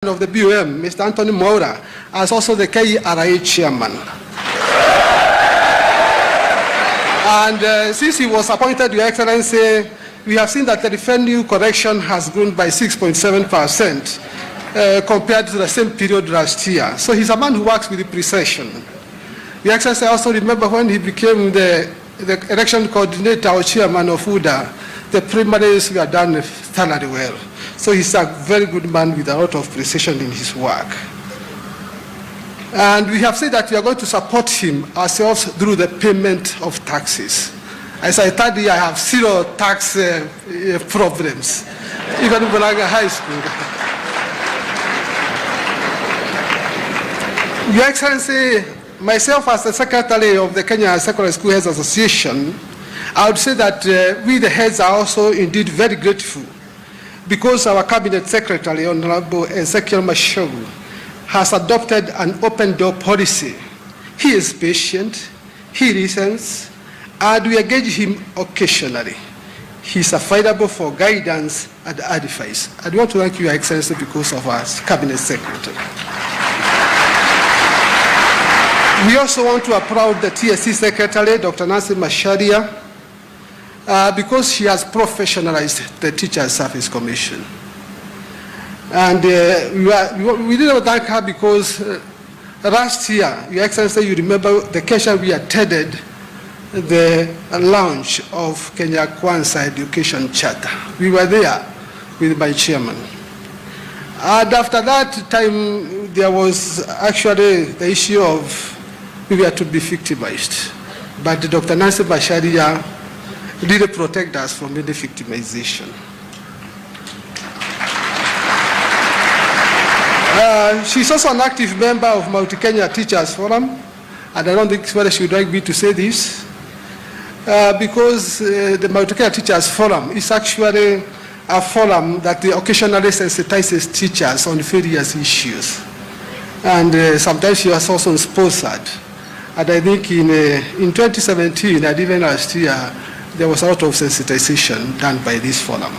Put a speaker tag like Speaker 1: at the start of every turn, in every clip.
Speaker 1: of the BOM, Mr. Anthony Mwaura, as also the KRA chairman. And since he was appointed, Your Excellency, we have seen that the revenue collection has grown by 6.7% compared to the same period last year. So he's a man who works with precision. Your Excellency, I also remember when he became the election coordinator or chairman of UDA, the primaries were done thoroughly well. So he's a very good man with a lot of precision in his work. And we have said that we are going to support him ourselves through the payment of taxes. As I told you, I have zero tax problems, even in Muranga High School. Your Excellency, myself as the secretary of the Kenya Secondary School Heads Association, I would say that we the heads are also indeed very grateful because our cabinet secretary, Honorable Ezekiel Mashogu, has adopted an open door policy. He is patient, he listens, and we engage him occasionally. He is available for guidance and advice. I want to thank you, Your Excellency, because of our cabinet secretary. We also want to applaud the TSC secretary, Dr. Nancy Macharia, because she has professionalized the Teachers Service Commission. And we didn't thank her because last year, Your Excellency, you remember the occasion we attended the launch of Kenya Kwanza Education Charter. We were there with my chairman. And after that time, there was actually the issue of we were to be victimized. But Dr. Nancy Macharia really protect us from any victimization. She's also an active member of Multi-Kenya Teachers Forum, and I don't think whether she would like me to say this, because the Multi-Kenya Teachers Forum is actually a forum that occasionally sensitizes teachers on various issues. And sometimes she was also sponsored. And I think in 2017, and even last year, there was a lot of sensitization done by this forum.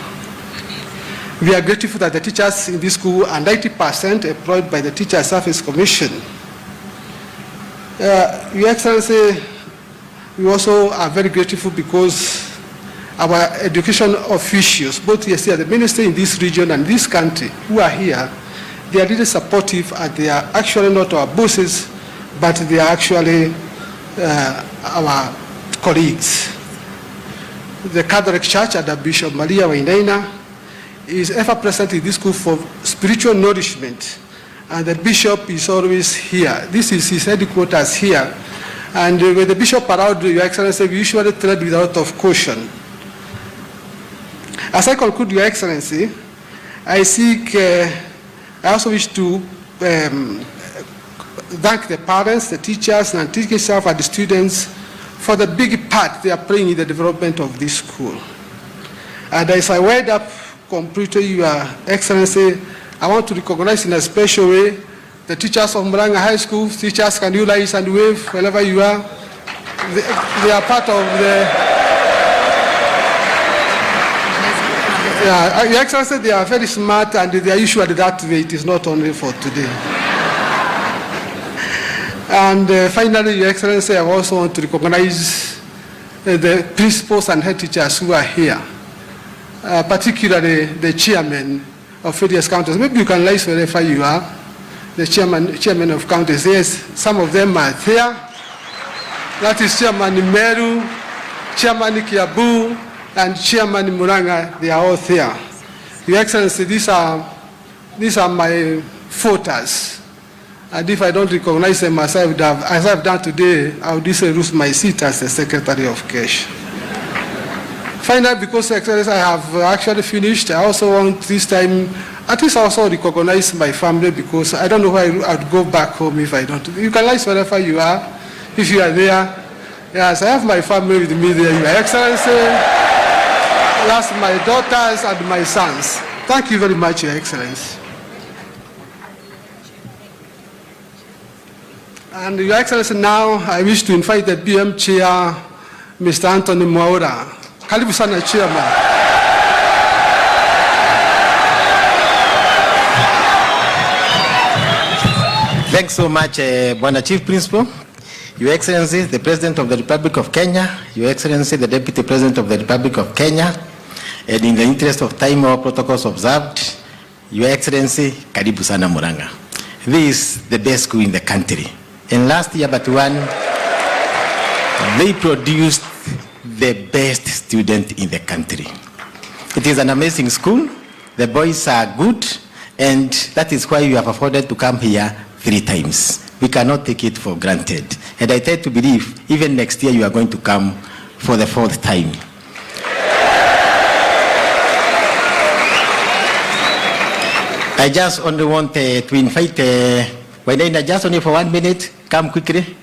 Speaker 1: We are grateful that the teachers in this school are 90% employed by the Teachers Service Commission. Your Excellency, we also are very grateful because our education officials, both here at the ministry in this region and this country, who are here, they are really supportive, and they are actually not our bosses, but they are actually our colleagues. The Catholic Church under Bishop Maria Wainaina is ever present in this school for spiritual nourishment, and the bishop is always here. This is his headquarters here, and with the bishop around, Your Excellency, we usually tread with a lot of caution. As I conclude, Your Excellency, I also wish to thank the parents, the teachers, and teaching staff and the students for the big part they are playing in the development of this school. And as I wind up completely, Your Excellency, I want to recognize in a special way the teachers of Muranga High School. Teachers, can you rise and wave wherever you are? They are part of the... Your Excellency, they are very smart, and they are usually that way. It is not only for today. And finally, Your Excellency, I also want to recognize the principals and head teachers who are here, particularly the chairman of various counties. Maybe you can rise wherever you are. The chairman of counties. Yes, some of them are there. That is Chairman Meru, Chairman Kiabu, and Chairman Murang'A. They are all there. Your Excellency, these are my voters. And if I don't recognize them as I've done today, I would lose my seat as the Secretary of Cash. Finally, because Excellency, I have actually finished, I also want this time, at least also recognize my family, because I don't know where I would go back home if I don't. You can rise wherever you are, if you are there. Yes, I have my family with me there, Your Excellency. That's my daughters and my sons. Thank you very much, Your Excellency. And Your Excellency, now I wish to invite the BM Chair, Mr. Anthony Mwaura. Karibu sana, Chairman.
Speaker 2: Thanks so much, Bwana Chief Principal, Your Excellency, the President of the Republic of Kenya, Your Excellency, the Deputy President of the Republic of Kenya, and in the interest of time, all protocols observed, Your Excellency, karibu sana Murang'a. This is the best school in the country. And last year, but one, they produced the best student in the country. It is an amazing school. The boys are good, and that is why you have afforded to come here 3 times. We cannot take it for granted. And I tend to believe even next year you are going to come for the 4th time. I just only want to invite Wainaina just only for 1 minute. Come quickly.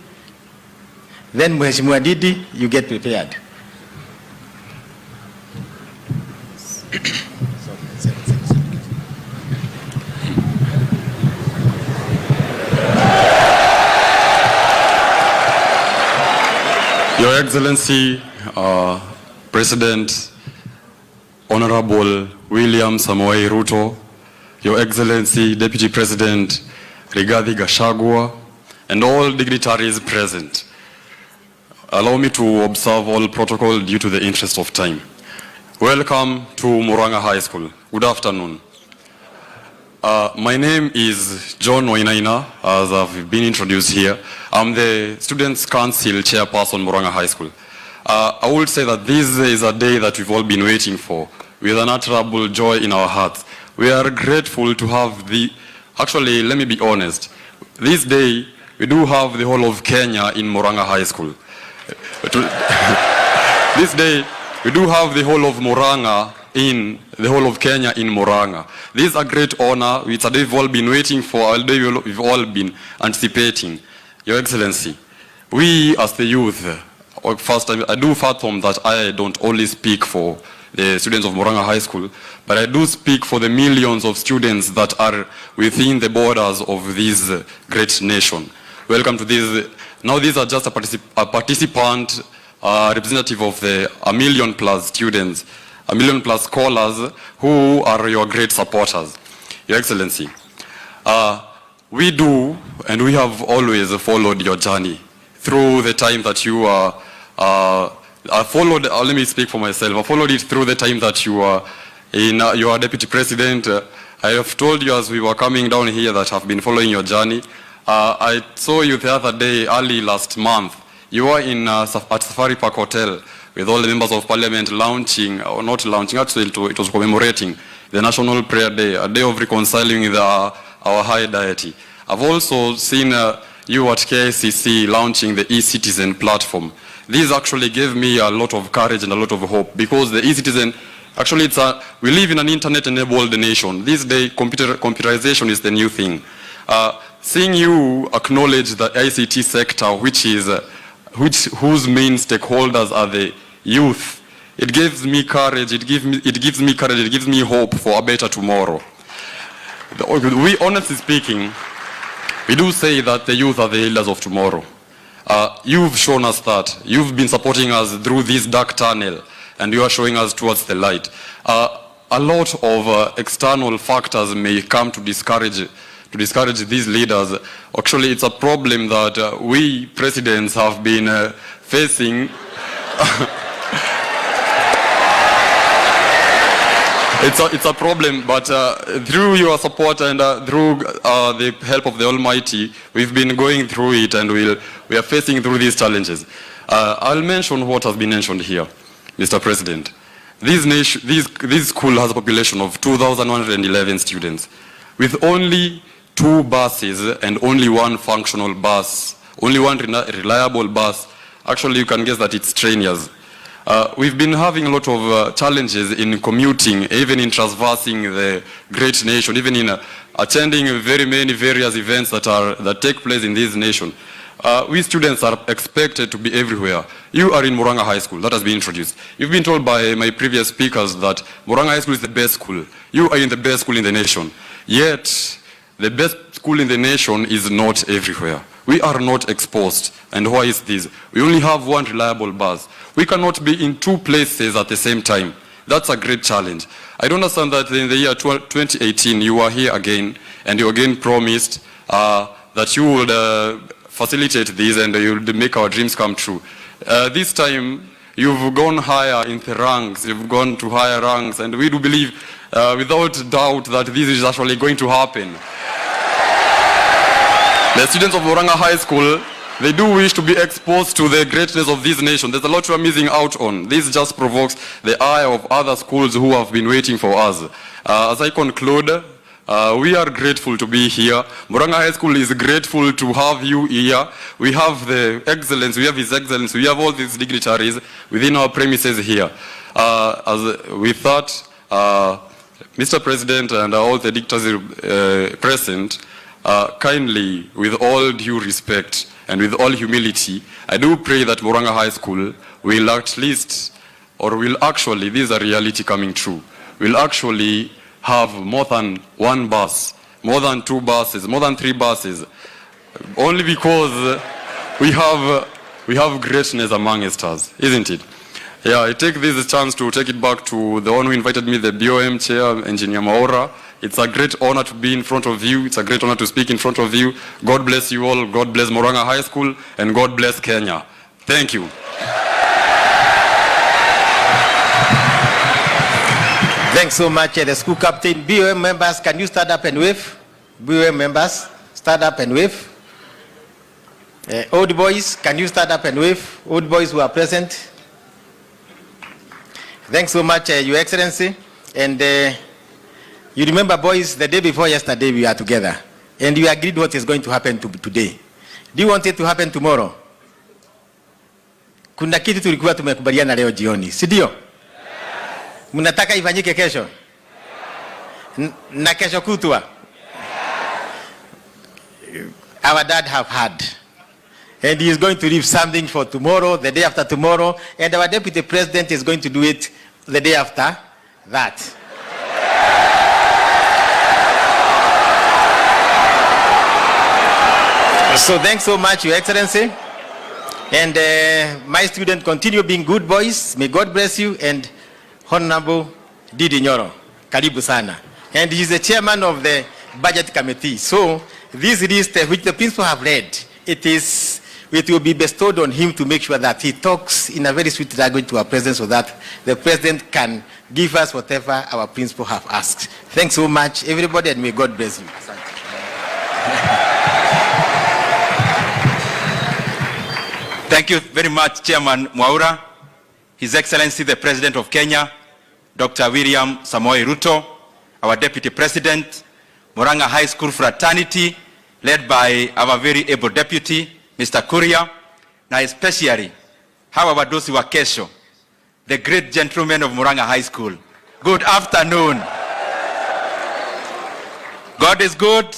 Speaker 2: Then Mheshimiwa Didi, you get prepared.
Speaker 3: Your Excellency, President, Honorable William Samoei Ruto, Your Excellency, Deputy President Rigathi Gachagua, and all dignitaries present. Allow me to observe all protocol due to the interest of time. Welcome to Muranga High School. Good afternoon. My name is John Wainaina, as I've been introduced here. I'm the Students' Council Chairperson, Muranga High School. I would say that this is a day that we've all been waiting for, with an unutterable joy in our hearts. We are grateful to have actually, let me be honest, this day, we do have the whole of Kenya in Muranga High School. This day, we do have the whole of Murang'a in the whole of Kenya in Murang'a. This is a great honor. It's a day we've all been waiting for, a day we've all been anticipating. Your Excellency, we as the youth, first I do fathom that I don't only speak for the students of Muranga High School, but I do speak for the millions of students that are within the borders of this great nation. Welcome to this. Now these are just a participant, representative of the 1 million plus students, 1 million plus scholars who are your great supporters. Your Excellency, we do and we have always followed your journey through the time that you I followed, let me speak for myself, I followed it through the time that you were in your Deputy President. I have told you as we were coming down here that I've been following your journey. I saw you the other day, early last month. You were at Safari Park Hotel with all the members of Parliament launching, or not launching, actually it was commemorating the National Prayer Day, a day of reconciling with our high deity. I've also seen you at KICC launching the e-citizen platform. This actually gave me a lot of courage and a lot of hope, because the e-citizen, actually we live in an internet-enabled nation. This day, computerization is the new thing. Seeing you acknowledge the ICT sector, whose main stakeholders are the youth, it gives me courage, it gives me hope for a better tomorrow. We, honestly speaking, we do say that the youth are the leaders of tomorrow. You've shown us that. You've been supporting us through this dark tunnel, and you are showing us towards the light. A lot of external factors may come to discourage these leaders. Actually, it's a problem that we presidents have been facing. It's a problem, but through your support and through the help of the Almighty, we've been going through it, and we are facing through these challenges. I'll mention what has been mentioned here, Mr. President. This school has a population of 2,111 students, with only 2 buses and only 1 functional bus, only 1 reliable bus. Actually, you can guess that it's trainers. We've been having a lot of challenges in commuting, even in traversing the great nation, even in attending very many various events that take place in this nation. We students are expected to be everywhere. You are in Muranga High School, that has been introduced. You've been told by my previous speakers that Muranga High School is the best school. You are in the best school in the nation. Yet, the best school in the nation is not everywhere. We are not exposed. And why is this? We only have 1 reliable bus. We cannot be in 2 places at the same time. That's a great challenge. I don't understand that in the year 2018, you were here again, and you again promised that you would facilitate this and you would make our dreams come true. This time, you've gone higher in the ranks, you've gone to higher ranks, and we do believe without doubt that this is actually going to happen. The students of Murang'a High School, they do wish to be exposed to the greatness of this nation. There's a lot we are missing out on. This just provokes the ire of other schools who have been waiting for us. As I conclude, we are grateful to be here. Murang'a High School is grateful to have you here. We have the excellence, we have His Excellency, we have all these dignitaries within our premises here. With that, Mr. President and all the dignitaries present, kindly, with all due respect and with all humility, I do pray that Murang'a High School will at least, or will actually, this is a reality coming true, will actually have more than one bus, more than 2 buses, more than 3 buses, only because we have greatness amongst us, isn't it? Yeah, I take this chance to take it back to the one who invited me, the BOM chair, Engineer Maura. It's a great honor to be in front of you. It's a great honor to speak in front of you. God bless you all. God bless Murang'a High School, and God bless Kenya. Thank you.
Speaker 2: Thanks so much, the school captain. BOM members, can you stand up and wave? BOM members, stand up and wave. Old boys, can you stand up and wave? Old boys who are present. Thanks so much, Your Excellency. And you remember, boys, the day before yesterday we were together, and we agreed what is going to happen today. Do you want it to happen tomorrow? Kuna kitu tulikuwa tumekubaliana leo jioni, si ndio? Mnataka ifanyike kesho? Na kesho kutwa? Our dad have had. And he is going to leave something for tomorrow, the day after tomorrow, and our deputy president is going to do it the day after that. So thanks so much, Your Excellency. And my students continue being good boys. May God bless you. And Honorable Didi Nyoro, karibu sana. And he is the chairman of the budget committee. So this list which the principal have read, it will be bestowed on him to make sure that he talks in a very sweet language to our president so that the president can give us whatever our principal have asked. Thanks so much, everybody, and may God bless you.
Speaker 4: Thank you very much, Chairman Mwaura, His Excellency the President of Kenya, Dr. William Samoei Ruto, our Deputy President, Murang'a High School Fraternity, led by our very able Deputy, Mr. Kuria, na especially hawa wadosi wa kesho, the great gentlemen of Murang'a High School. Good afternoon. God is good,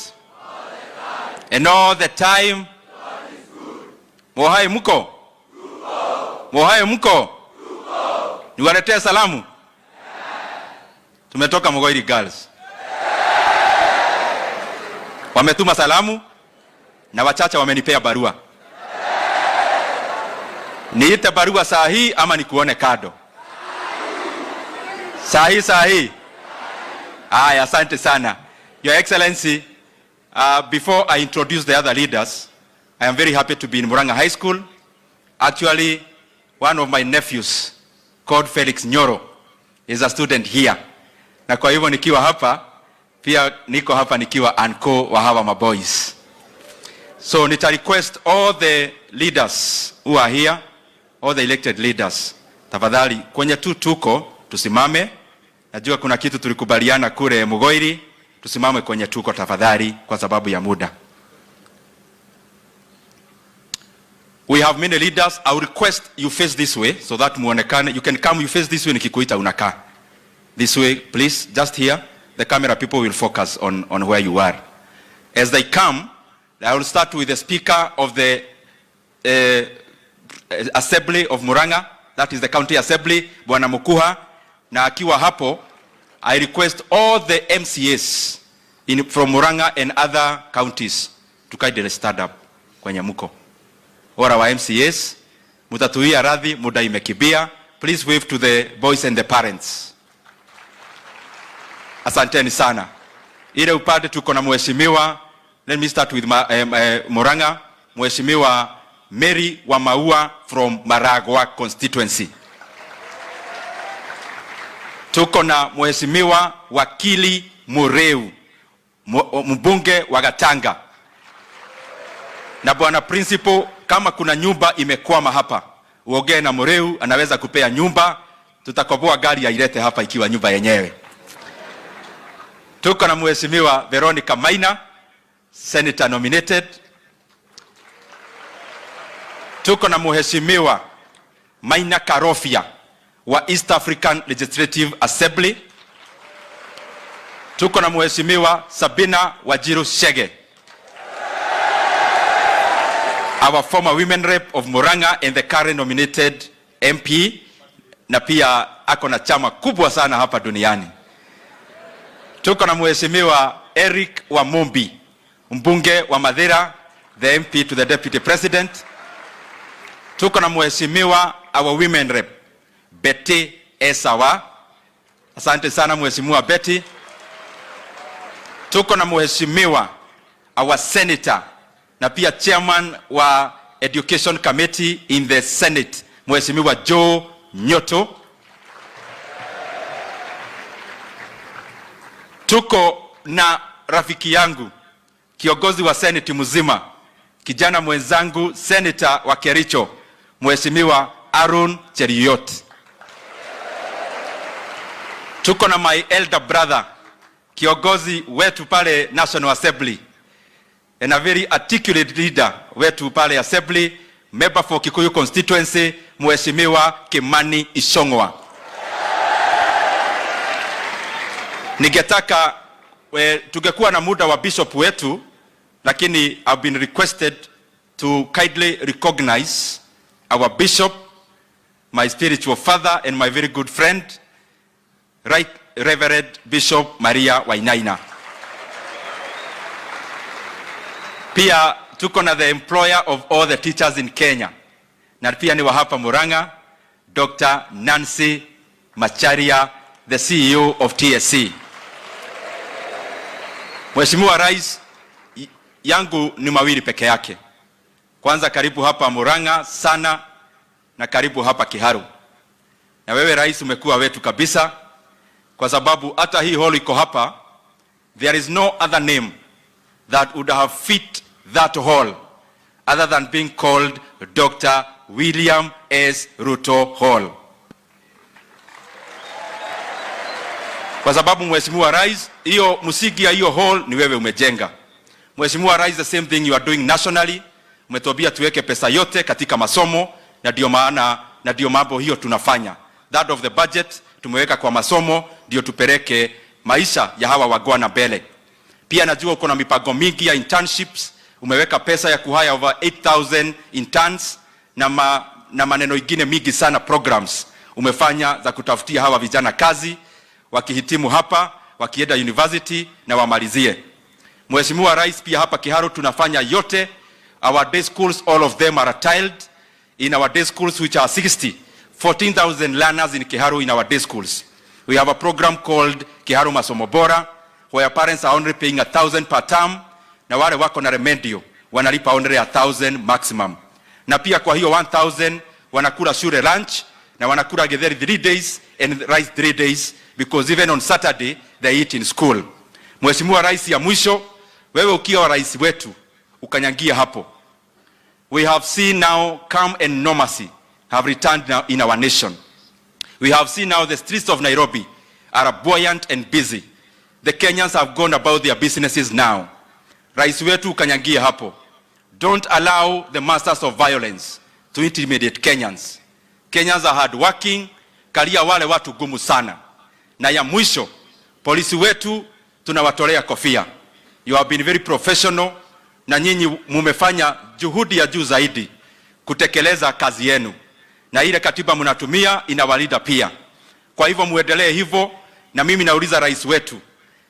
Speaker 4: and all the time. Mohai muko? Mohai muko? Niwaletea salamu? Tumetoka Mogoiri Girls. Wametuma salamu na wachache wamenipea barua. Niite barua saa hii ama nikuone kado? Saa hii. Aya, asante sana. Your Excellency, before I introduce the other leaders, I am very happy to be in Murang'a High School. Actually, one of my nephews, called Felix Nyoro, is a student here. Na kwa hivyo nikiwa hapa, pia niko hapa nikiwa anko wa hawa maboys. So nita request all the leaders who are here, all the elected leaders, tafadhali kwenye tuko, tusimame. Najua kuna kitu tulikubaliana kule Mugoiri, tusimame kwenye tuko tafadhali kwa sababu ya muda. We have many leaders. I will request you face this way so that muonekane. You can come, you face this way, nikikuita unakaa. This way, please, just here. The camera people will focus on where you are. As they come, I will start with the Speaker of the Assembly of Murang'a, that is the County Assembly, Bwana Mukuha. Na akiwa hapo, I request all the MCAs from Murang'a and other counties to kindly stand up kwenye muko. All our MCAs, mutatuia radhi, muda imekibia. Please wave to the boys and the parents. Asanteni sana. Ile upande tuko na mheshimiwa Let me start with Murang'A, Mheshimiwa Mary wa Maua from Murang'A constituency. Tuko na Mheshimiwa Wakili Mureu, mbunge wa Gatanga. Na bwana principal, kama kuna nyumba imekwama hapa, uongee na Mureu, anaweza kupea nyumba, tutakoboa gari ya ilete hapa ikiwa nyumba yenyewe. Tuko na Mheshimiwa Veronica Maina, Senator nominated. Tuko na Mheshimiwa Maina Karofia wa East African Legislative Assembly. Tuko na Mheshimiwa Sabina Wajiru Shege, our former women rep of Murang'A and the current nominated MP, na pia ako na chama kubwa sana hapa duniani. Tuko na Mheshimiwa Eric Wamumbi, mbunge wa Mathira, the MP to the Deputy President. Tuko na Mheshimiwa our women rep Betty Esawa. Asante sana Mheshimiwa Betty. Tuko na Mheshimiwa our senator na pia chairman wa Education Committee in the Senate, Mheshimiwa Joe Nyoto. Tuko na rafiki yangu, kiongozi wa Senate mzima, kijana mwenzangu, senator wa Kericho, Mheshimiwa Aaron Cheruiyot. Tuko na my elder brother, kiongozi wetu pale National Assembly, and a very articulate leader wetu pale Assembly, member for Kikuyu constituency, Mheshimiwa Kimani Ichung'wah. Ningetaka tungekuwa na muda wa bishop wetu, lakini I've been requested to kindly recognize our bishop, my spiritual father and my very good friend, Right Reverend Bishop Maria Wainaina. Pia tuko na the employer of all the teachers in Kenya, na pia ni wa hapa Murang'A, Dr. Nancy Macharia, the CEO of TSC. Mheshimiwa Rais, yangu ni mawili peke yake. Kwanza, karibu hapa Murang'A sana, na karibu hapa Kiharu. Na wewe Rais umekuwa wetu kabisa, kwa sababu hata hii hall iko hapa, there is no other name that would have fit that hall other than being called Dr. William S. Ruto Hall. Kwa sababu Mheshimiwa Rais, hiyo msingi ya hiyo hall ni wewe umejenga. Mheshimiwa Rais, the same thing you are doing nationally. Umetobia tuweke pesa yote katika masomo, na ndio maana na ndio mambo hiyo tunafanya. That of the budget tumeweka kwa masomo, ndio tupeleke maisha ya hawa wagwana mbele. Pia najua uko na mipango mingi ya internships, umeweka pesa ya kuhaya over 8,000 interns na maneno ingine mingi sana programs umefanya za kutafutia hawa vijana kazi, wakihitimu hapa, wakienda university na wamalizie. Mheshimiwa Rais, pia hapa Kiharu tunafanya yote. Our day schools, all of them are tiled. In our day schools, which are 14,000 learners in Kiharu in our day schools. We have a program called Kiharu Masomo Bora, where parents are only paying 1,000 per term, na wale wako na remedio wanalipa only 1,000 maximum. Na pia kwa hiyo 1,000 wanakula shule lunch, na wanakula githeri 3 days and rice 3 days, because even on Saturday they eat in school. Mheshimiwa Rais, ya mwisho, wewe ukiwa rais wetu ukanyangia hapo, we have seen now calm and normalcy have returned now in our nation. We have seen now the streets of Nairobi are buoyant and busy. The Kenyans have gone about their businesses now. Rais wetu ukanyangia hapo, don't allow the masters of violence to intimidate Kenyans. Kenyans are hard working, kalia wale watu gumu sana. Na ya mwisho, polisi wetu tunawatolea kofia. You have been very professional, na nyinyi mumefanya juhudi ya juu zaidi kutekeleza kazi yenu, na ile katiba mnatumia inawalinda pia. Kwa hivyo muendelee hivyo, na mimi nauliza rais wetu,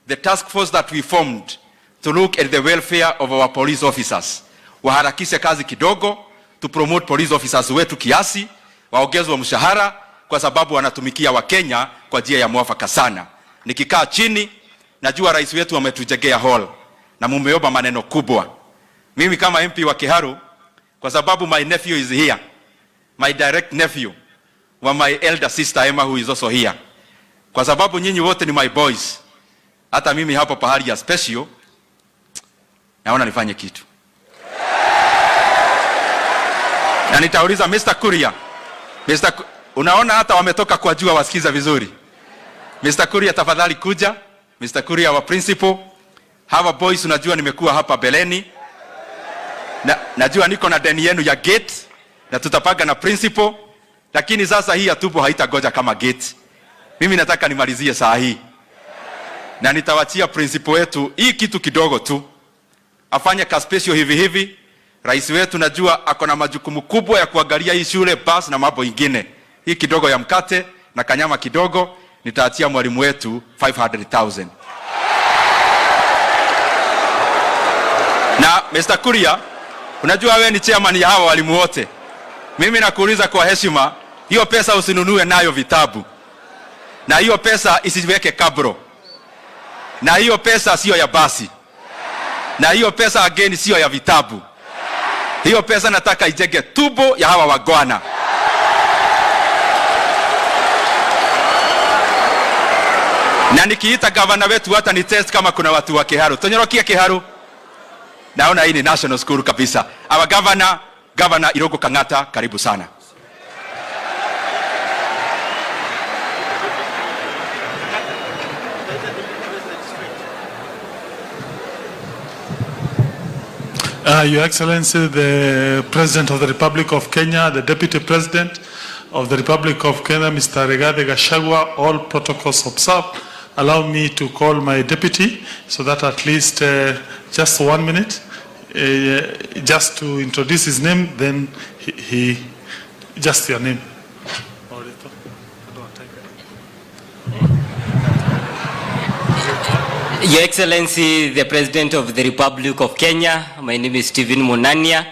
Speaker 4: the task force that we formed to look at the welfare of our police officers, waharakishe kazi kidogo, to promote police officers wetu kiasi, waongezwe mshahara, kwa sababu wanatumikia Wakenya kwa njia ya mwafaka sana. Nikikaa chini, najua rais wetu ametujengea hall, na mumeomba maneno kubwa. Mimi kama MP wa Kiharu, kwa sababu my nephew is here, my direct nephew wa my elder sister Emma who is also here, kwa sababu nyinyi wote ni my boys, hata mimi hapo pahali ya special naona nifanye kitu. Na nitauliza Mr. Kuria, unaona hata wametoka kwa jua wasikiza vizuri. Mr. Kuria tafadhali kuja. Mr. Kuria wa principal. Hawa boys unajua nimekuwa hapa beleni. Najua niko na deni yenu ya gate na tutapaga na principal, lakini sasa hii atupo haitagoja kama gate. Mimi nataka nimalizie saa hii. Na nitawachia principal wetu hii kitu kidogo tu. Afanye ka special hivi. Rais wetu najua ako na majukumu kubwa ya kuangalia hii shule, bus na mambo ingine. Hii kidogo ya mkate na kanyama kidogo nitaachia mwalimu wetu 500,000. Na Mr. Kuria, unajua wewe ni chairman ya hawa walimu wote. Mimi nakuuliza kwa heshima, hiyo pesa usinunue nayo vitabu. Na hiyo pesa isiweke kabro. Na hiyo pesa sio ya basi. Na hiyo pesa again sio ya vitabu. Hiyo pesa nataka ijenge tubo ya hawa wagwana. Na nikiita gavana wetu hata ni test kama kuna watu wa Kiharu. Tonyorokia Kiharu. Naona hii ni national school kabisa. Our governor Irungu Kang'ata, karibu sana.
Speaker 5: Your Excellency, the President of the Republic of Kenya, the Deputy President of the Republic of Kenya, Mr. Rigathi Gachagua, all protocols observed. Allow me to call my deputy so that at least just 1 minute, just to introduce his name, then he just your name.
Speaker 6: Your Excellency, the President of the Republic of Kenya, my name is Stephen Munania,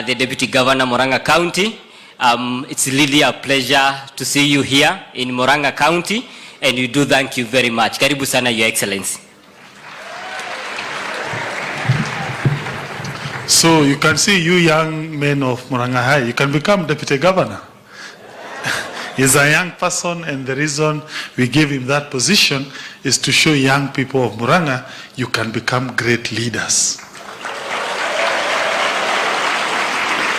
Speaker 6: the Deputy Governor, Muranga County. It's really a pleasure to see you here in Muranga County, and we do thank you very much. Karibu sana, Your Excellency.
Speaker 5: So you can see, you young men of Murang'a High, you can become Deputy Governor. He's a young person, and the reason we gave him that position is to show young people of Murang'a you can become great leaders.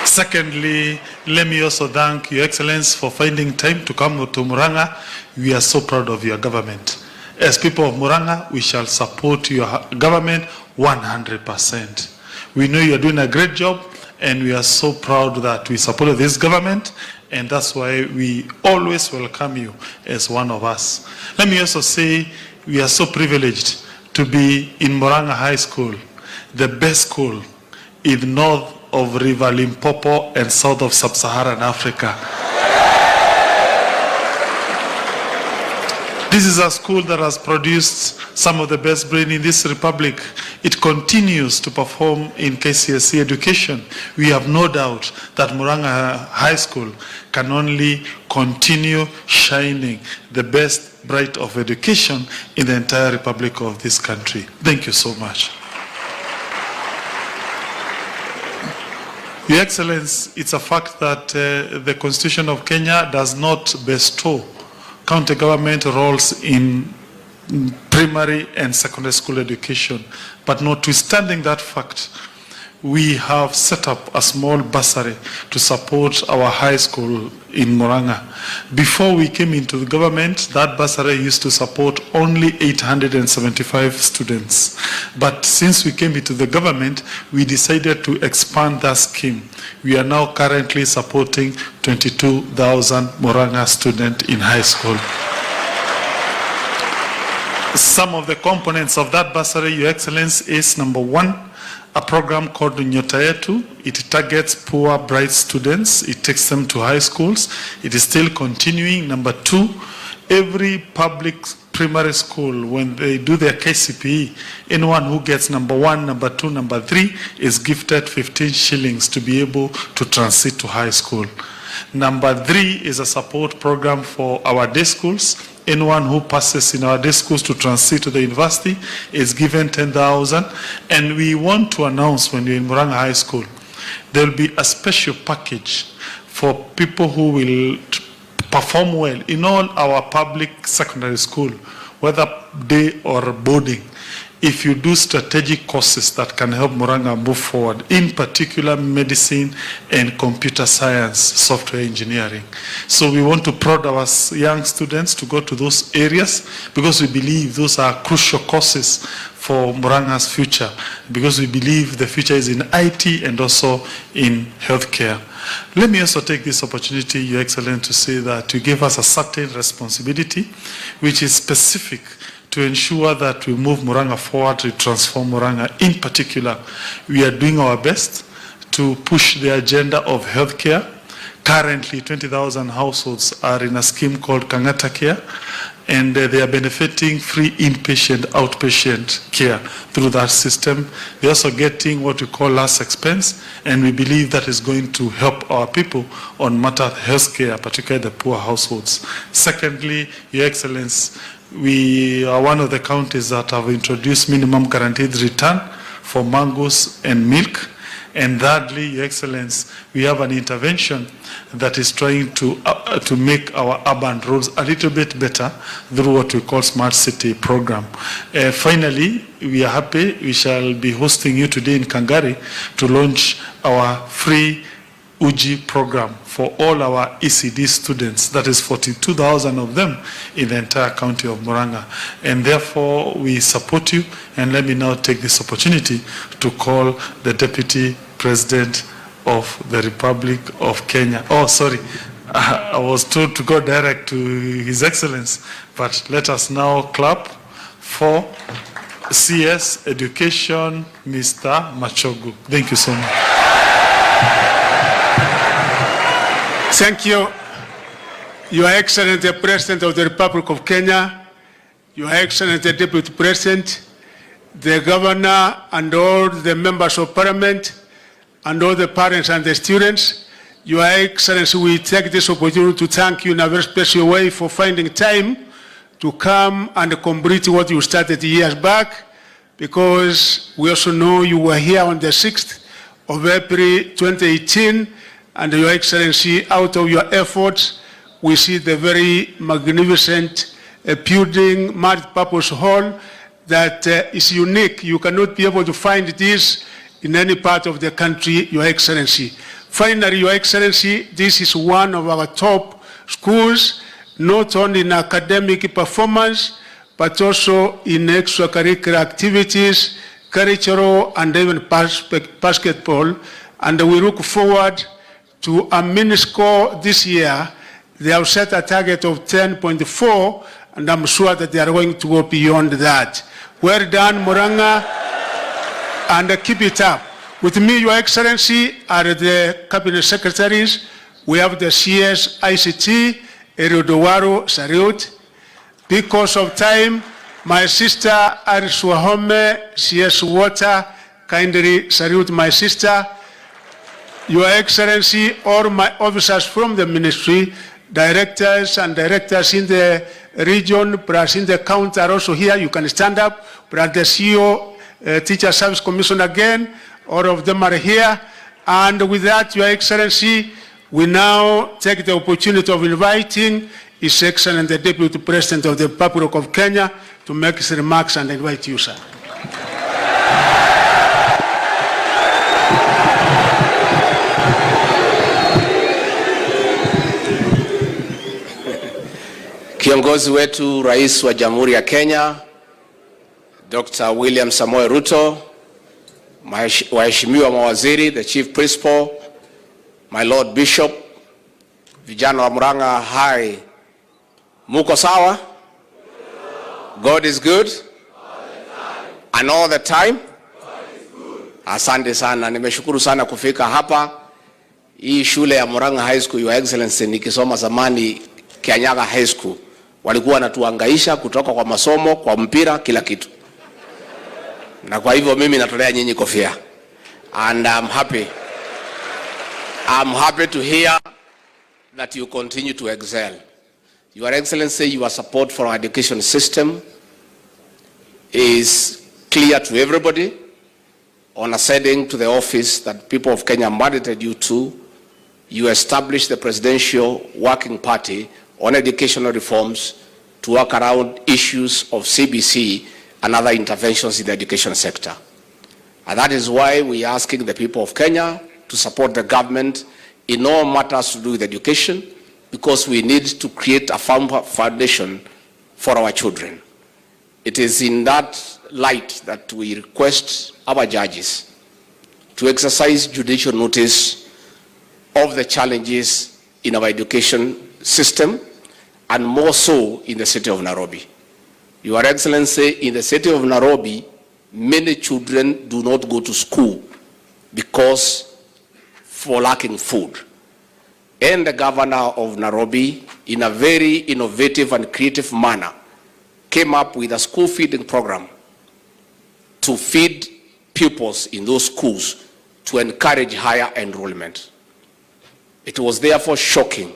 Speaker 5: Secondly, let me also thank Your Excellency for finding time to come to Murang'a. We are so proud of your government. As people of Murang'a, we shall support your government 100%. We know you are doing a great job, and we are so proud that we support this government, and that's why we always welcome you as one of us. Let me also say we are so privileged to be in Murang'a High School, the best school in north of River Limpopo and south of Sub-Saharan Africa. This is a school that has produced some of the best brain in this republic. It continues to perform in KCSE education. We have no doubt that Murang'a High School can only continue shining the best bright of education in the entire republic of this country. Thank you so much. Your Excellency, it's a fact that the Constitution of Kenya does not bestow county government roles in primary and secondary school education. But notwithstanding that fact, we have set up a small bursary to support our high school in Murang'a. Before we came into the government, that bursary used to support only 875 students. But since we came into the government, we decided to expand that scheme. We are now currently supporting 22,000 Murang'a students in high school. Some of the components of that bursary, Your Excellency, is number one, a program called Nyota Yetu. It targets poor, bright students. It takes them to high schools. It is still continuing. Number two, every public primary school, when they do their KCPE, anyone who gets number one, number two, number three is gifted 15 shillings to be able to transit to high school. Number three is a support program for our day schools. Anyone who passes in our day schools to transit to the university is given 10,000. And we want to announce when you're in Murang'a High School, there will be a special package for people who will perform well in all our public secondary school, whether day or boarding. If you do strategic courses that can help Murang'a move forward, in particular medicine and computer science, software engineering. So we want to prod our young students to go to those areas because we believe those are crucial courses for Murang'a's future, because we believe the future is in IT and also in healthcare. Let me also take this opportunity, Your Excellency, to say that you gave us a certain responsibility which is specific to ensure that we move Murang'a forward, to transform Murang'a. In particular, we are doing our best to push the agenda of healthcare. Currently, 20,000 households are in a scheme called Kangata Care, and they are benefiting free inpatient, outpatient care through that system. They're also getting what we call last expense, and we believe that is going to help our people on matter of health care, particularly the poor households. Secondly, Your Excellency, we are one of the counties that have introduced minimum guaranteed return for mangoes and milk. And thirdly, Your Excellency, we have an intervention that is trying to make our urban roads a little bit better through what we call Smart City program. Finally, we are happy we shall be hosting you today in Kangari to launch our free Uji program for all our ECD students. That is 42,000 of them in the entire county of Murang'a. And therefore, we support you. And let me now take this opportunity to call the Deputy President of the Republic of Kenya. Oh, sorry. I was told to go direct to His Excellency. But let us now clap for CS Education, Mr. Machogu. Thank you so much.
Speaker 1: Thank you, Your Excellency, the President of the Republic of Kenya, Your Excellency, the Deputy President, the Governor, and all the members of Parliament, and all the parents and the students. Your Excellency, we take this opportunity to thank you in a very special way for finding time to come and complete what you started years back, because we also know you were here on the 6th of April 2018, and Your Excellency, out of your efforts, we see the very magnificent building, multi-purpose hall that is unique. You cannot be able to find this in any part of the country, Your Excellency. Finally, Your Excellency, this is one of our top schools, not only in academic performance, but also in extracurricular activities, cultural, and even basketball. And we look forward to a mini score this year. They have set a target of 10.4, and I'm sure that they are going to go beyond that. Well done, Murang'a, and keep it up. With me, Your Excellency, are the Cabinet Secretaries. We have the CS ICT, Eriodowaro Sariut. Because of time, my sister Iris Wahome, CS Water, kindly salute my sister. Your Excellency, all my officers from the ministry, directors and directors in the region, plus in the county are also here. You can stand up. But the CEO, Teacher Service Commission again, all of them are here. And with that, Your Excellency, we now take the opportunity of inviting His Excellency, the Deputy President of the Republic of Kenya, to make his remarks, and invite you, sir.
Speaker 7: Kiongozi wetu Rais wa Jamhuri ya Kenya, Dr. William Samoei Ruto, waheshimiwa mawaziri, the Chief Principal, my Lord Bishop, vijana wa Murang'a High, muko sawa? God is good and all the time. Asante sana, nimeshukuru sana kufika hapa. Hii shule ya Murang'a High School, Your Excellency, nikisoma zamani Kianyaga High School, walikuwa wanatuhangaisha kutoka kwa masomo, kwa mpira, kila kitu. Na kwa hivyo mimi natolea nyinyi kofia. And I'm happy to hear that you continue to excel. Your Excellency, your support for our education system is clear to everybody. On ascending to the office that people of Kenya mandated you to, you established the Presidential Working Party on educational reforms to work around issues of CBC and other interventions in the education sector. And that is why we are asking the people of Kenya to support the government in all matters to do with education, because we need to create a firm foundation for our children. It is in that light that we request our judges to exercise judicial notice of the challenges in our education system, and more so in the city of Nairobi. Your Excellency, in the city of Nairobi, many children do not go to school because for lacking food. And the governor of Nairobi, in a very innovative and creative manner, came up with a school feeding program to feed pupils in those schools to encourage higher enrollment. It was therefore shocking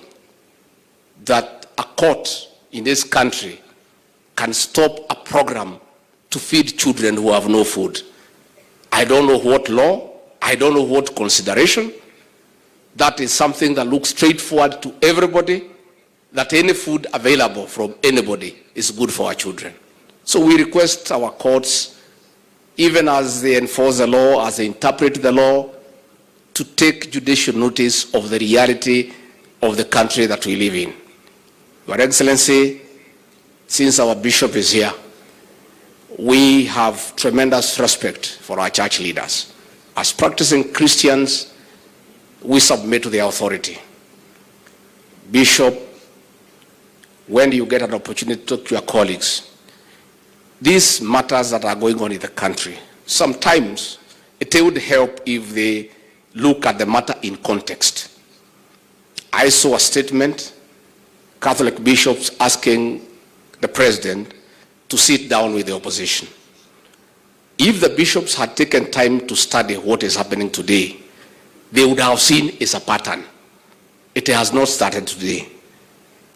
Speaker 7: that a court in this country can stop a program to feed children who have no food. I don't know what law, I don't know what consideration. That is something that looks straightforward to everybody, that any food available from anybody is good for our children. So we request our courts, even as they enforce the law, as they interpret the law, to take judicial notice of the reality of the country that we live in. Your Excellency, since our bishop is here, we have tremendous respect for our church leaders. As practicing Christians, we submit to their authority. Bishop, when you get an opportunity to talk to your colleagues, these matters that are going on in the country, sometimes it would help if they look at the matter in context. I saw a statement, Catholic bishops asking the president to sit down with the opposition. If the bishops had taken time to study what is happening today, they would have seen is a pattern. It has not started today.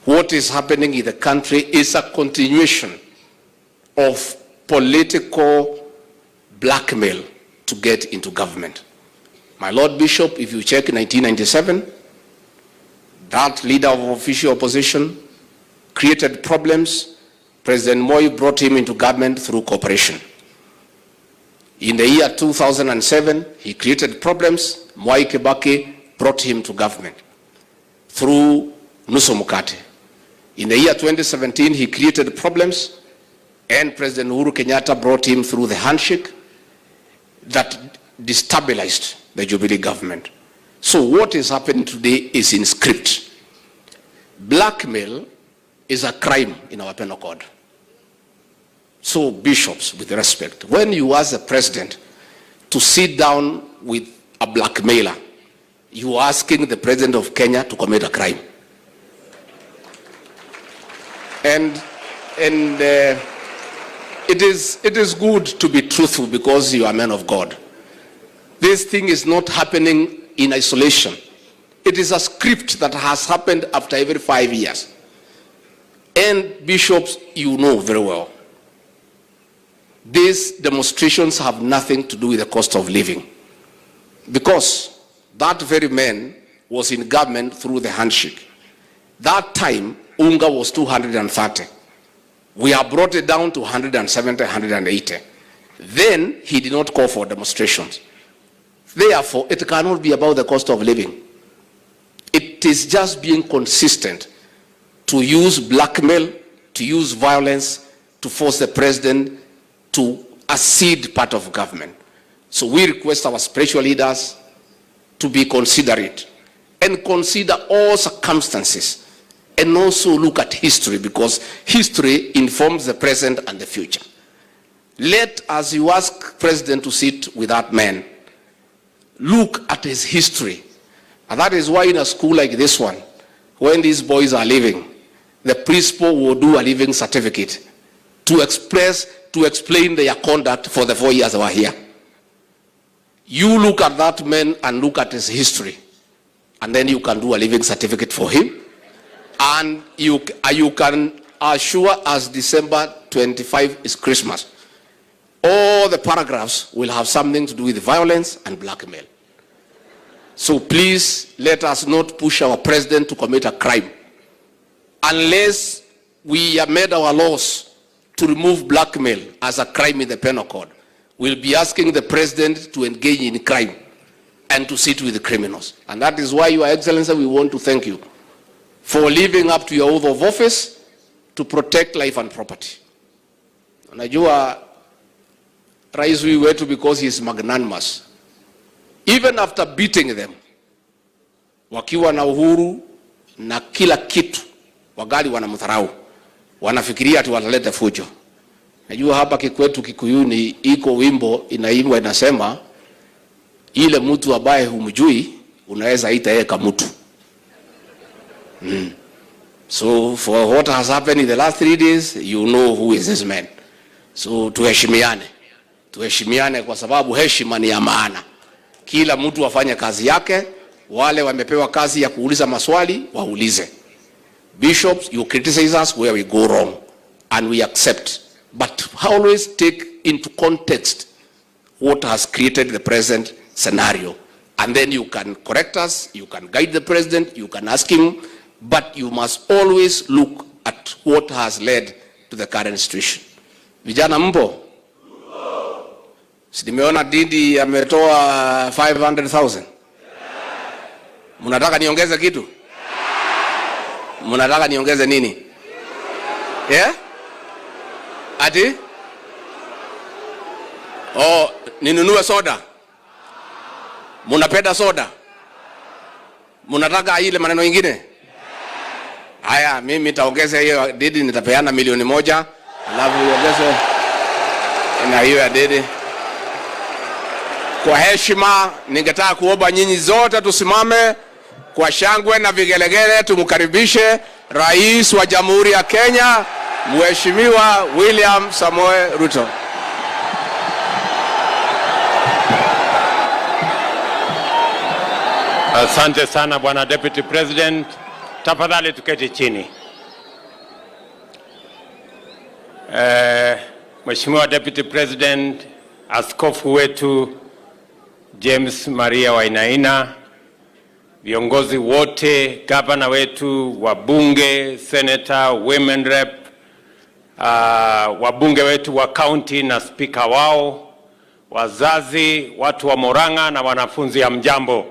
Speaker 7: What is happening in the country is a continuation of political blackmail to get into government. My Lord Bishop, if you check 1997, that leader of official opposition created problems. President Moi brought him into government through cooperation. In the year 2007, he created problems. Mwai Kibaki brought him to government through nusu mkate. In the year 2017, he created problems, and President Uhuru Kenyatta brought him through the handshake that destabilized the Jubilee government. So what is happening today is in script. Blackmail is a crime in our penal code. So bishops, with respect, when you ask the president to sit down with a blackmailer, you are asking the president of Kenya to commit a crime. And it is good to be truthful because you are men of God. This thing is not happening in isolation. It is a script that has happened after every 5 years. And bishops, you know very well, these demonstrations have nothing to do with the cost of living, because that very man was in government through the handshake. That time, unga was 230. We have brought it down to 170, 180. Then he did not call for demonstrations. Therefore, it cannot be about the cost of living. It is just being consistent to use blackmail, to use violence, to force the president to accede part of government. So we request our spiritual leaders to be considerate and consider all circumstances, and also look at history, because history informs the present and the future. Let, as you ask president to sit with that man, look at his history. And that is why in a school like this one, when these boys are leaving, the principal will do a leaving certificate to explain their conduct for the 4 years they were here. You look at that man and look at his history, and then you can do a leaving certificate for him, And you can assure us December 25 is Christmas. All the paragraphs will have something to do with violence and blackmail. So please let us not push our president to commit a crime. Unless we have made our laws to remove blackmail as a crime in the penal code, we'll be asking the president to engage in crime and to sit with the criminals. And that is why, Your Excellency, we want to thank you for living up to your oath of office to protect life and property. Najua rais huyu wetu, because he is magnanimous, even after beating them, wakiwa na uhuru na kila kitu, wagali wanamdharau, wanafikiria ati wataleta fujo. Najua hapa kikwetu Kikuyuni iko wimbo inaimbwa inasema, ile mtu ambaye humjui unaweza ita yeye kama mtu. So for what has happened in the last 3 days, you know who is this man. So tuheshimiane kwa sababu heshima ni ya maana. Kila mtu afanye kazi yake. Wale wamepewa kazi ya kuuliza maswali waulize. Bishops, you criticize us where we go wrong and we accept, but always take into context what has created the present scenario, and then you can correct us, you can guide the president, you can ask him, but you must always look at what has led to the current situation. Vijana mpo? Nimeona Didi ametoa 500,000. Mnataka niongeze kitu? Mnataka niongeze nini? Yeah? Ati? Oh, ninunue soda? Mnapenda soda? Mnataka ile maneno mengine? Haya, mimi nitaongeza hiyo Didi, nitapeana 1,000,000, alafu niongeze na hiyo ya Didi. Kwa heshima ningetaka kuomba nyinyi zote tusimame kwa shangwe na vigelegele tumkaribishe Rais wa Jamhuri ya Kenya, Mheshimiwa William Samoei Ruto.
Speaker 8: Asante sana Bwana Deputy President. Tafadhali tuketi chini. Mheshimiwa Deputy President, Askofu wetu James Maria Wainaina, viongozi wote, gavana wetu, wabunge, senator, women rep, wabunge wetu wa county na speaker wao, wazazi, watu wa Murang'a na wanafunzi, ya mjambo.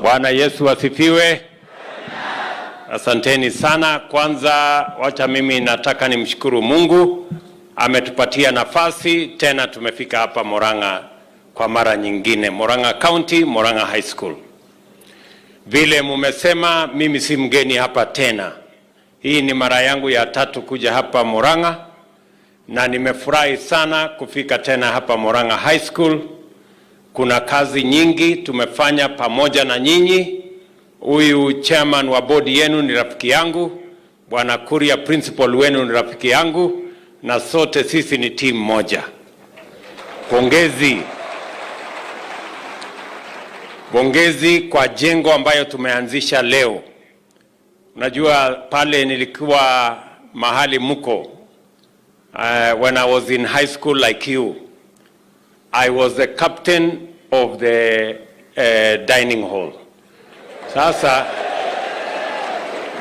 Speaker 8: Bwana Yesu asifiwe. Asanteni sana. Kwanza wacha mimi nataka nimshukuru Mungu, ametupatia nafasi tena tumefika hapa Murang'a kwa mara nyingine, Muranga County, Murang'a High School. Vile mumesema, mimi si mgeni hapa tena. Hii ni mara yangu ya 3 kuja hapa Murang'a, na nimefurahi sana kufika tena hapa Murang'a High School. Kuna kazi nyingi tumefanya pamoja na nyinyi. Huyu chairman wa board yenu ni rafiki yangu, Bwana Kuria principal wenu ni rafiki yangu, na sote sisi ni team moja. Pongezi kwa jengo ambayo tumeanzisha leo. Unajua pale nilikuwa mahali mko, when I was in high school like you, I was the captain of the dining hall. Sasa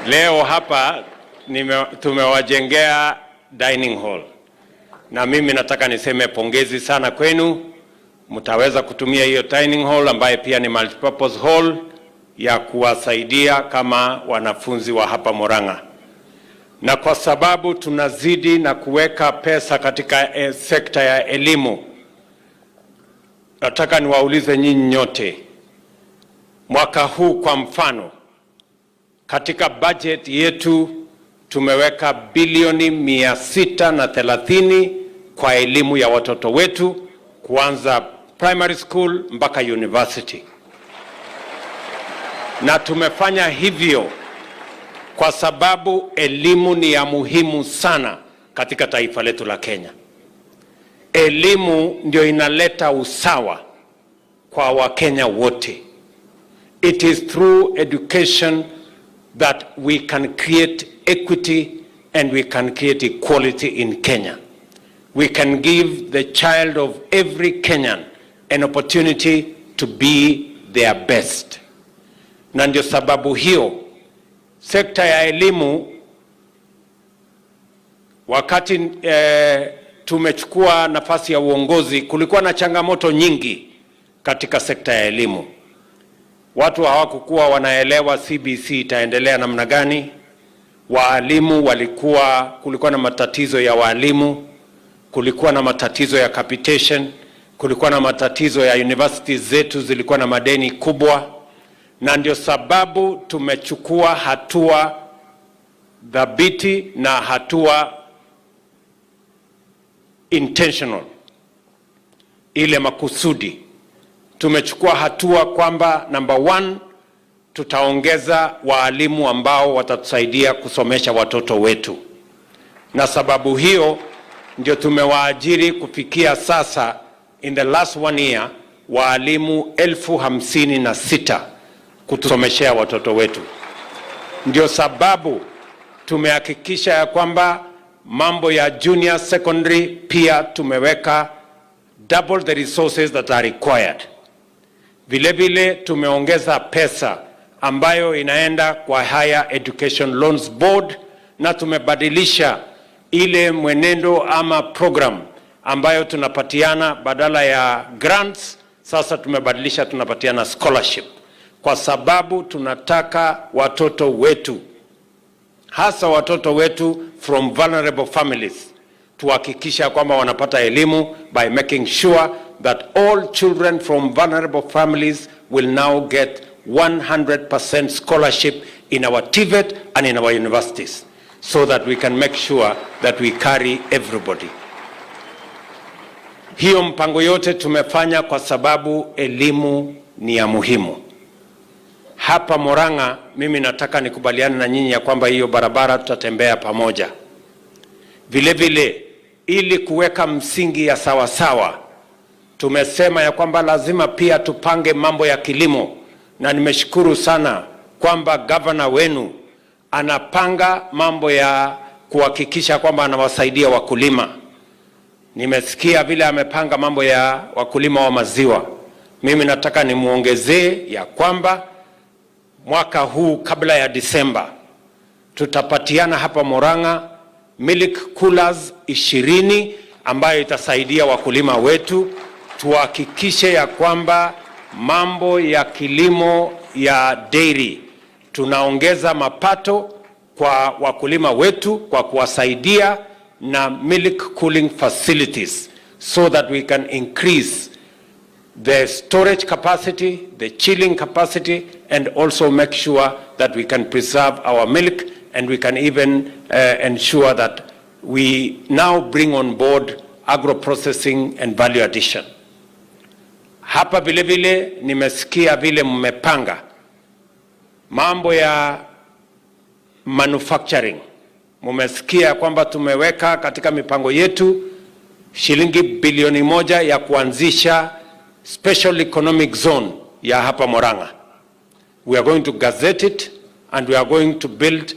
Speaker 8: leo hapa tumewajengea dining hall, na mimi nataka niseme pongezi sana kwenu. Mtaweza kutumia hiyo dining hall ambaye pia ni multipurpose hall ya kuwasaidia kama wanafunzi wa hapa Murang'a. Na kwa sababu tunazidi na kuweka pesa katika sekta ya elimu, nataka niwaulize nyinyi nyote, mwaka huu kwa mfano, katika budget yetu tumeweka bilioni 630 kwa elimu ya watoto wetu, kuanza primary school mpaka university. Na tumefanya hivyo kwa sababu elimu ni ya muhimu sana katika taifa letu la Kenya. Elimu ndio inaleta usawa kwa Wakenya wote. It is through education that we can create equity and we can create equality in Kenya. We can give the child of every Kenyan an opportunity to be their best. Na ndio sababu hiyo sekta ya elimu, wakati tumechukua nafasi ya uongozi, kulikuwa na changamoto nyingi katika sekta ya elimu. Watu hawakukuwa wanaelewa CBC itaendelea namna gani. Waalimu kulikuwa na matatizo ya waalimu, kulikuwa na matatizo ya capitation, kulikuwa na matatizo ya universities zetu zilikuwa na madeni kubwa, na ndio sababu tumechukua hatua dhabiti na hatua intentional, ile makusudi. Tumechukua hatua kwamba number 1, tutaongeza waalimu ambao watatusaidia kusomesha watoto wetu, na sababu hiyo ndio tumewaajiri kufikia sasa in the last 1 year waalimu 56,000 kutusomeshea watoto wetu. Ndio sababu tumehakikisha ya kwamba mambo ya junior secondary pia tumeweka double the resources that are required. Vile vile tumeongeza pesa ambayo inaenda kwa Higher Education Loans Board, na tumebadilisha ile mwenendo ama program ambayo tunapatiana badala ya grants, sasa tumebadilisha tunapatiana scholarship, kwa sababu tunataka watoto wetu, hasa watoto wetu from vulnerable families, tuhakikisha kwamba wanapata elimu by making sure that all children from vulnerable families will now get 100% scholarship in our TVET and in our universities, so that we can make sure that we carry everybody. Hiyo mpango yote tumefanya kwa sababu elimu ni ya muhimu. Hapa Murang'a, mimi nataka nikubaliane na nyinyi ya kwamba hiyo barabara tutatembea pamoja. Vile vile, ili kuweka msingi ya sawa, tumesema ya kwamba lazima pia tupange mambo ya kilimo, na nimeshukuru sana kwamba governor wenu anapanga mambo ya kuhakikisha kwamba anawasaidia wakulima. Nimesikia vile amepanga mambo ya wakulima wa maziwa. Mimi nataka nimuongezee ya kwamba mwaka huu kabla ya Disemba tutapatiana hapa Murang'a milk coolers 20 ambayo itasaidia wakulima wetu. Tuhakikishe ya kwamba mambo ya kilimo ya dairy tunaongeza mapato kwa wakulima wetu kwa kuwasaidia na milk cooling facilities, so that we can increase the storage capacity, the chilling capacity, and also make sure that we can preserve our milk, and we can even ensure that we now bring on board agro-processing and value addition. Hapa vile vile nimesikia vile mmepanga mambo ya manufacturing. Mmesikia kwamba tumeweka katika mipango yetu shilingi bilioni 1 ya kuanzisha special economic zone ya hapa Murang'a. We are going to gazette it and we are going to build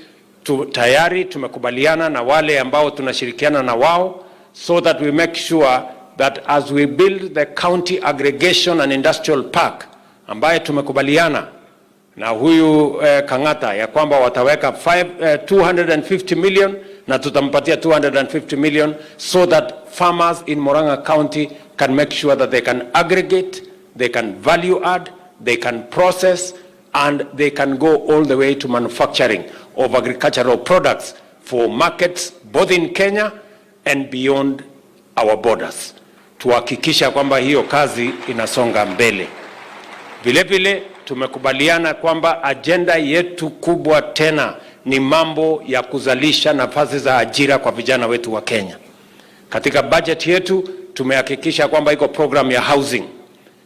Speaker 8: tayari tumekubaliana na wale ambao tunashirikiana na wao, so that we make sure that as we build the county aggregation and industrial park ambaye tumekubaliana na huyu Kang'ata ya kwamba wataweka 250 million na tutampatia 250 million, so that farmers in Muranga County can make sure that they can aggregate, they can value add, they can process, and they can go all the way to manufacturing of agricultural products for markets both in Kenya and beyond our borders. Tuhakikisha kwamba hiyo kazi inasonga mbele. Vile vile tumekubaliana kwamba agenda yetu kubwa tena ni mambo ya kuzalisha nafasi za ajira kwa vijana wetu wa Kenya. Katika budget yetu tumehakikisha kwamba iko program ya housing.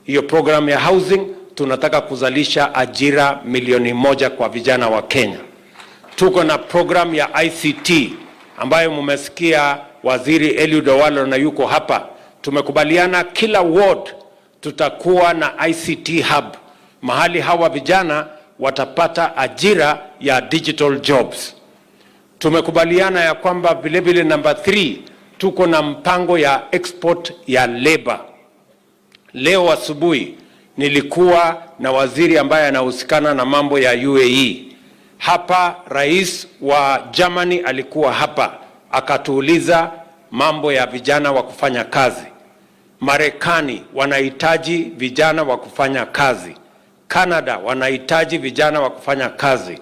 Speaker 8: Hiyo program ya housing tunataka kuzalisha ajira 1,000,000 kwa vijana wa Kenya. Tuko na program ya ICT ambayo mmesikia Waziri Eliud Owalo na yuko hapa. Tumekubaliana kila ward tutakuwa na ICT hub, mahali hawa vijana watapata ajira ya digital jobs. Tumekubaliana ya kwamba vile vile number 3 tuko na mpango ya export ya labor. Leo asubuhi nilikuwa na waziri ambaye anahusikana na mambo ya UAE. Hapa rais wa Germany alikuwa hapa akatuuliza mambo ya vijana wa kufanya kazi. Marekani wanahitaji vijana wa kufanya kazi. Canada wanahitaji vijana wa kufanya kazi.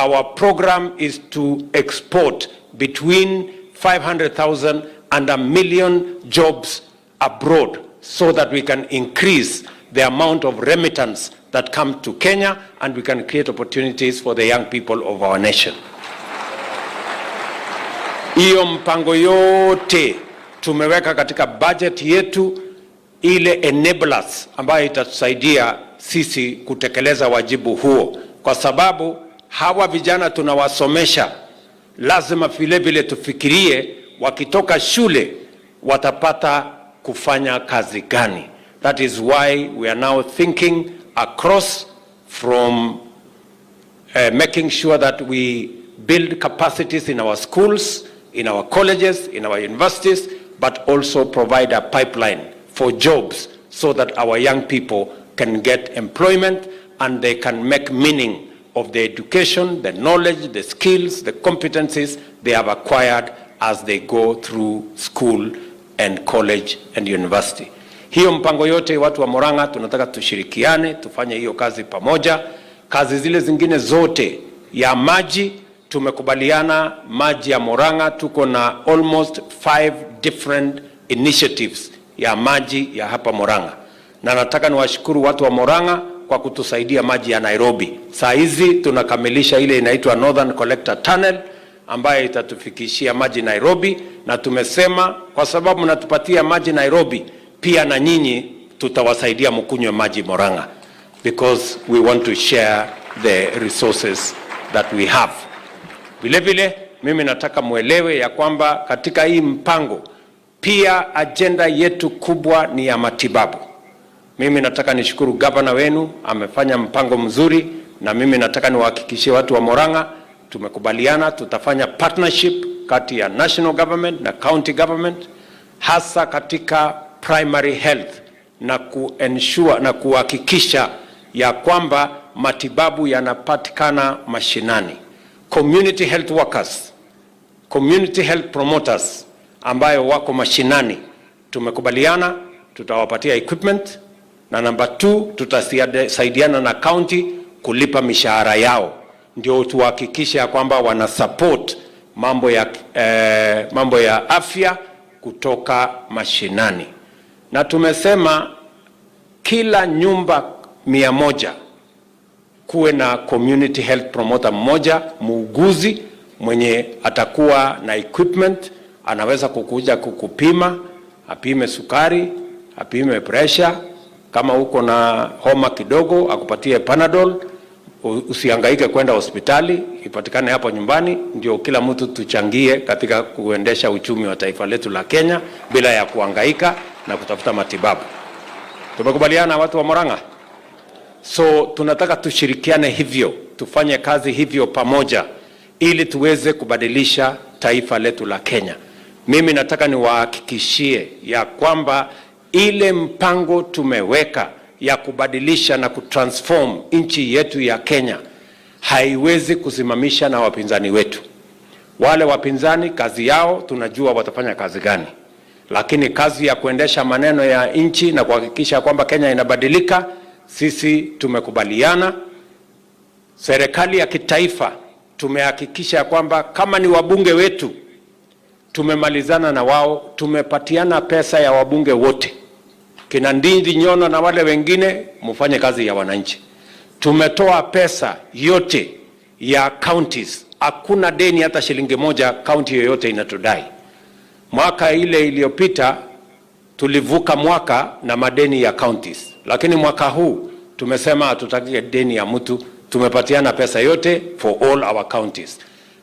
Speaker 8: Our program is to export between 500,000 and 1 million jobs abroad so that we can increase the amount of remittance that come to Kenya and we can create opportunities for the young people of our nation. Hiyo mpango yote tumeweka katika budget yetu, ile enablers ambayo itatusaidia sisi kutekeleza wajibu huo, kwa sababu hawa vijana tunawasomesha, lazima vile vile tufikirie wakitoka shule watapata kufanya kazi gani. That is why we are now thinking across from making sure that we build capacities in our schools, in our colleges, in our universities, but also provide a pipeline for jobs so that our young people can get employment and they can make meaning of the education, the knowledge, the skills, the competencies they have acquired as they go through school and college and university. Hiyo mpango yote watu wa Murang'a tunataka tushirikiane, tufanye hiyo kazi pamoja. Kazi zile zingine zote ya maji tumekubaliana, maji ya Murang'a tuko na almost 5 different initiatives ya maji ya hapa Murang'a. Na nataka niwashukuru watu wa Murang'a kwa kutusaidia maji ya Nairobi. Saa hizi tunakamilisha ile inaitwa Northern Collector Tunnel ambayo itatufikishia maji Nairobi, na tumesema kwa sababu mnatupatia maji Nairobi, pia na nyinyi tutawasaidia mkunywe maji Murang'a, because we want to share the resources that we have. Vile vile mimi nataka muelewe ya kwamba katika hii mpango pia agenda yetu kubwa ni ya matibabu. Mimi nataka nishukuru gavana wenu, amefanya mpango mzuri, na mimi nataka niwahakikishie watu wa Murang'a tumekubaliana tutafanya partnership kati ya national government na county government, hasa katika primary health, na kuensure na kuhakikisha ya kwamba matibabu yanapatikana mashinani. Community health workers, community health promoters ambayo wako mashinani, tumekubaliana tutawapatia equipment, na number 2 tutasaidiana na county kulipa mishahara yao, ndio tuhakikisha kwamba wana support mambo ya afya kutoka mashinani. Na tumesema kila nyumba 100 kuwe na community health promoter mmoja, muuguzi mwenye atakuwa na equipment, anaweza kukuja kukupima, apime sukari, apime pressure, kama uko na homa kidogo akupatie Panadol, usihangaike kwenda hospitali, ipatikane hapo nyumbani. Ndio kila mtu tuchangie katika kuendesha uchumi wa taifa letu la Kenya bila ya kuhangaika na kutafuta matibabu. Tumekubaliana watu wa Murang'a? So tunataka tushirikiane hivyo, tufanye kazi hivyo pamoja ili tuweze kubadilisha taifa letu la Kenya. Mimi nataka niwahakikishie ya kwamba ile mpango tumeweka ya kubadilisha na kutransform nchi yetu ya Kenya haiwezi kusimamisha na wapinzani wetu. Wale wapinzani kazi yao tunajua watafanya kazi gani, lakini kazi ya kuendesha maneno ya nchi na kuhakikisha kwamba Kenya inabadilika, sisi tumekubaliana. Serikali ya kitaifa tumehakikisha kwamba kama ni wabunge wetu tumemalizana na wao, tumepatiana pesa ya wabunge wote, kina Ndindi Nyono na wale wengine mufanye kazi ya wananchi. Tumetoa pesa yote ya counties, hakuna deni hata shilingi moja county yoyote inatudai. Mwaka ile iliyopita tulivuka mwaka na madeni ya counties, lakini mwaka huu tumesema hatutaki deni ya mtu, tumepatiana pesa yote for all our counties.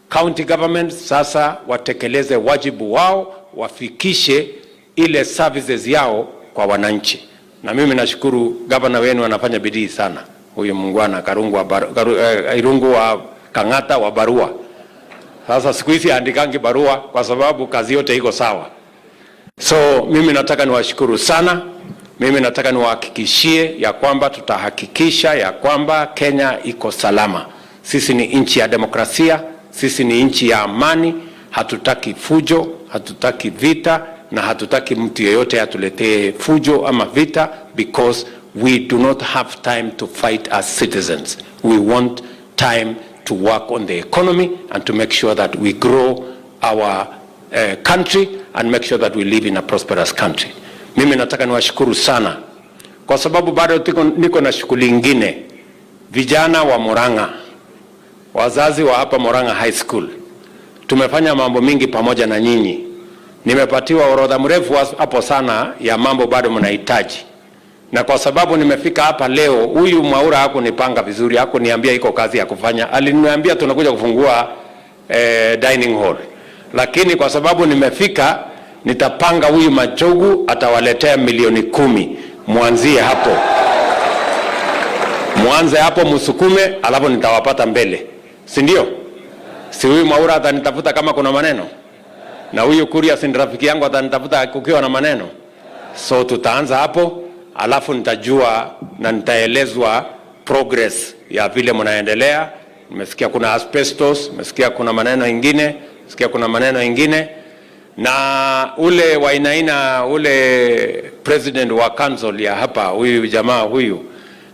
Speaker 8: County government sasa watekeleze wajibu wao, wafikishe ile services yao kwa wananchi. Na mimi nashukuru governor wenu anafanya bidii sana. huyu mungwana Irungu wa Kang'ata wa barua. Sasa siku hizi andikangi barua kwa sababu kazi yote iko sawa. So mimi nataka niwashukuru sana. Mimi nataka niwahakikishie ya kwamba tutahakikisha ya kwamba Kenya iko salama. Sisi ni nchi ya demokrasia, sisi ni nchi ya amani, hatutaki fujo, hatutaki vita na hatutaki mtu yeyote atuletee fujo ama vita, because we do not have time to fight as citizens. We want time to work on the economy and to make sure that we grow our country and make sure that we live in a prosperous country. Mimi nataka niwashukuru sana kwa sababu bado niko na shughuli nyingine. Vijana wa Murang'a, wazazi wa hapa Muranga High School, tumefanya mambo mingi pamoja na nyinyi. Nimepatiwa orodha mrefu hapo sana ya mambo bado mnahitaji. Na kwa sababu nimefika hapa leo, huyu Mwaura hakunipanga vizuri, hakuniambia iko kazi ya kufanya. Aliniambia tunakuja kufungua dining hall. Lakini kwa sababu nimefika, nitapanga huyu Machogu atawaletea milioni 10. Mwanzie hapo. Mwanze hapo msukume, alafu nitawapata mbele. Si ndio? Si huyu Mwaura atanitafuta kama kuna maneno? Na huyu Kuria si rafiki yangu atanitafuta kukiwa na maneno? So tutaanza hapo, alafu nitajua na nitaelezwa progress ya vile mnaendelea. Nimesikia kuna asbestos, nimesikia kuna maneno ingine, na ule Wainaina, ule president wa council ya hapa, huyu jamaa huyu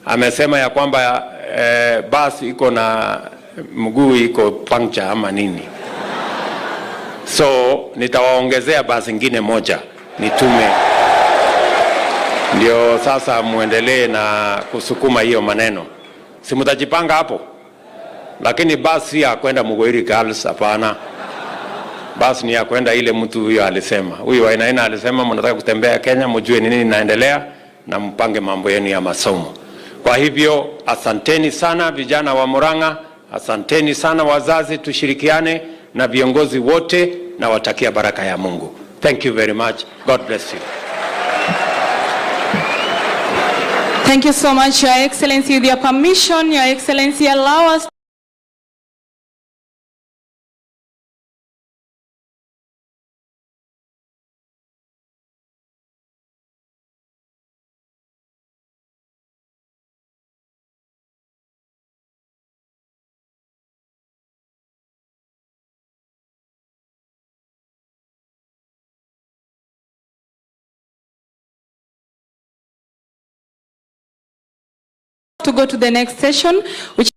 Speaker 8: amesema ya kwamba basi iko na mguu iko puncture ama nini. So nitawaongezea basi ingine moja nitume, ndio sasa muendelee na kusukuma hiyo maneno. Si mtajipanga hapo? Lakini basi ya kwenda Mugoiri Girls hapana. Basi ni ya kwenda ile mtu huyo alisema. Huyu Wainaina alisema mnataka kutembea Kenya, mjue nini inaendelea na mpange mambo yenu ya masomo. Kwa hivyo asanteni sana vijana wa Murang'a, asanteni sana wazazi, tushirikiane na viongozi wote na watakia baraka ya Mungu. Thank you very much. God bless you.
Speaker 9: Thank you so much, Your Excellency. With your permission, Your Excellency, allow us to go to the next session, which